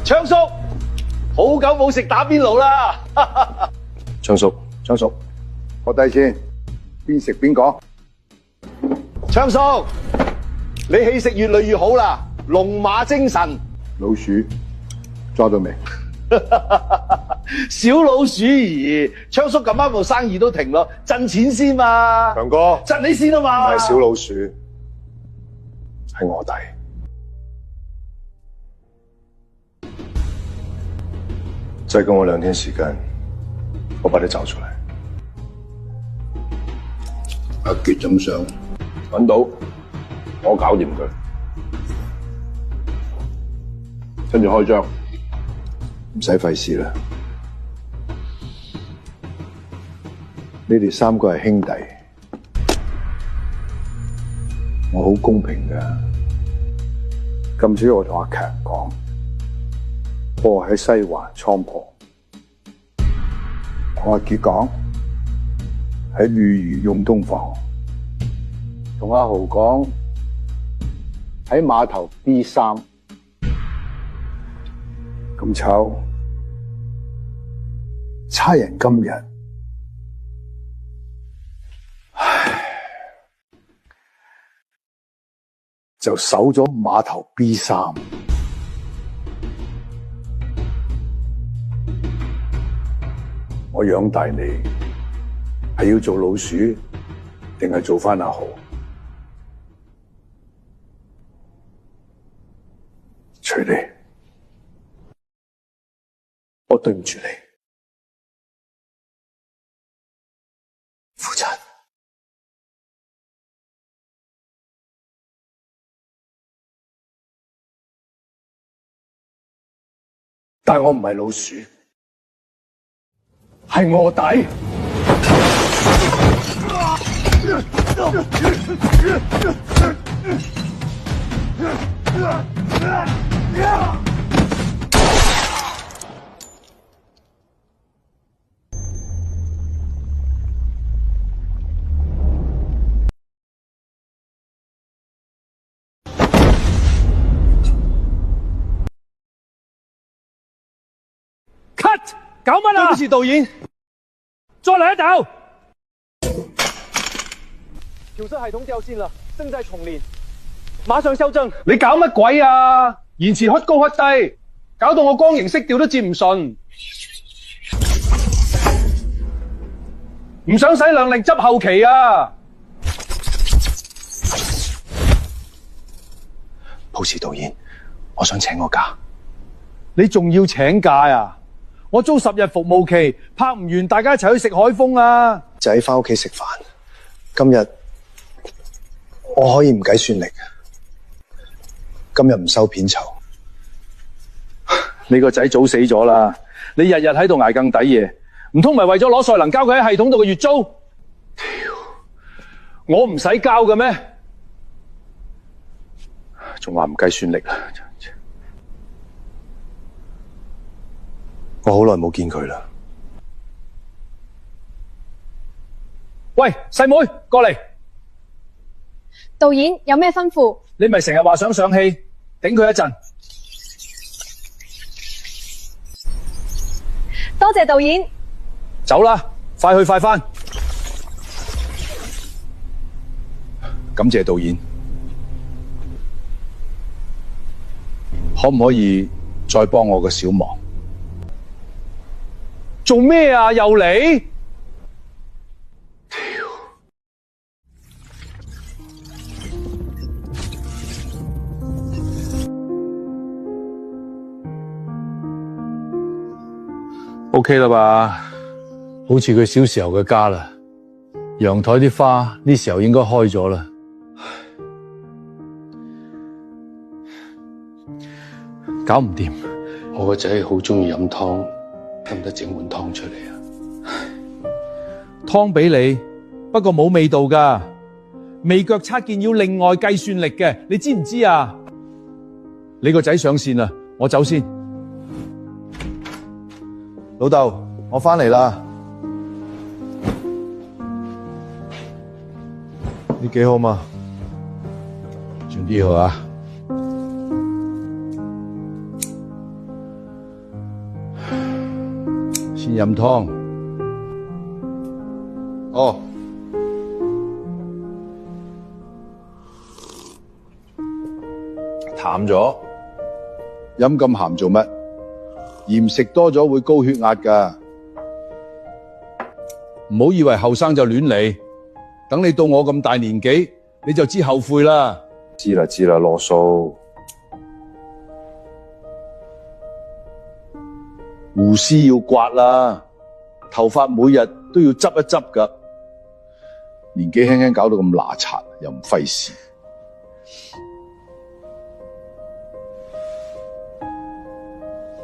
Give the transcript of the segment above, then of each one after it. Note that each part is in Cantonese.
昌叔，好久冇食打邊爐啦！昌叔，坐低先，邊食邊講。昌叔，你氣食越嚟越好啦，龍馬精神。老鼠抓到未？小老鼠兒，昌叔咁啱部生意都停咯，賺錢先嘛。強哥，賺你先啊嘛。唔係小老鼠，係臥底。再跟我2天時間，我把你找出來。阿傑怎想？揾到，我搞掂佢，跟住開張，唔使費事啦。你哋3個係兄弟，我好公平噶。今朝我同阿強講，我喺西環倉婆，同阿傑講喺鯉魚用東房，同阿豪講喺碼頭 B3。咁醜，差人今日，就守咗碼頭 B3。我養大你，係要做老鼠，定係做返阿豪？隨你。我對唔住你，父親。但我唔係老鼠，係臥底。cut， 搞乜啊？對不起導演，再嚟一道。調色系統掉線啦，正在重練，馬上修正。你搞乜鬼啊？延遲屈高屈低，搞到我光形色調都接唔順。唔想使量力執後期啊！抱歉導演，我想請個假。你仲要請假啊？我租10日服務期，拍唔完，大家一齊去食海風啊！仔返屋企食飯。今日我可以唔計算力，今日唔收片酬。你個仔早死咗啦，你日日喺度捱更抵夜，唔通咪為咗攞賽能交佢喺系統度嘅月租？我唔使交嘅咩？仲話唔計算力啦！我好耐冇見佢啦。喂，細妹，過嚟。導演有咩吩咐？你咪成日話想上戲，頂佢一陣。多謝導演。走啦，快去快返。感謝導演。可唔可以再幫我個小忙？做咩啊？又嚟？OK 啦吧？好似佢小時候嘅家啦。陽台啲花呢時候應該開咗啦。搞唔掂。我個仔好鍾意飲湯。得唔得整碗湯出嚟啊？湯俾你，不過冇味道噶，味腳測驗要另外計算力嘅，你知唔知啊？你個仔上線啦，我走先。老豆，我返嚟啦。你幾好嘛？仲啲好啊？先飲湯。哦，淡咗。飲咁鹹做乜？鹽食多咗會高血壓㗎。唔好以為後生就亂嚟，等你到我咁大年紀，你就知後悔啦。知啦，囉蘇。胡絲要刮啦，頭髮每日都要執一執㗎。年紀輕輕搞到咁乸柒，又唔費事。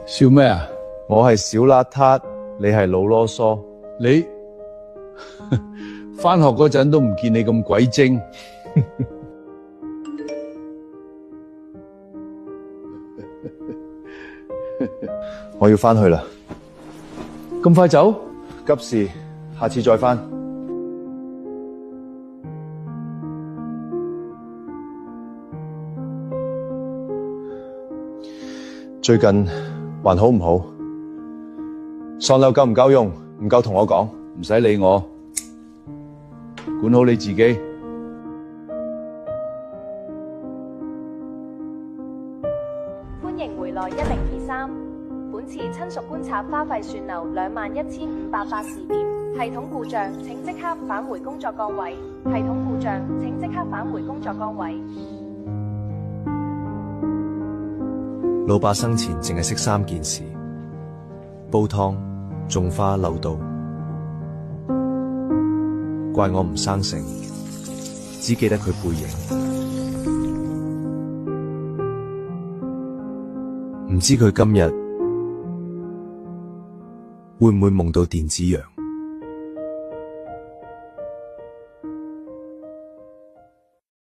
笑咩啊？我係小邋遢，你係老囉嗦。你返學嗰陣都唔見你咁鬼精。我要返去啦。咁快走？急事，下次再返。最近還好唔好？喪樓夠唔夠用？唔夠同我講。唔使理我，管好你自己。歡迎回來1023。本次親屬觀察花費算流21,580點，系統故障，請即刻返回工作崗位。系統故障，請即刻返回工作崗位。老爸生前淨係識3件事：煲湯、種花、漏稻。怪我唔生性，只記得佢背影。唔知佢今日會唔會夢到電子羊？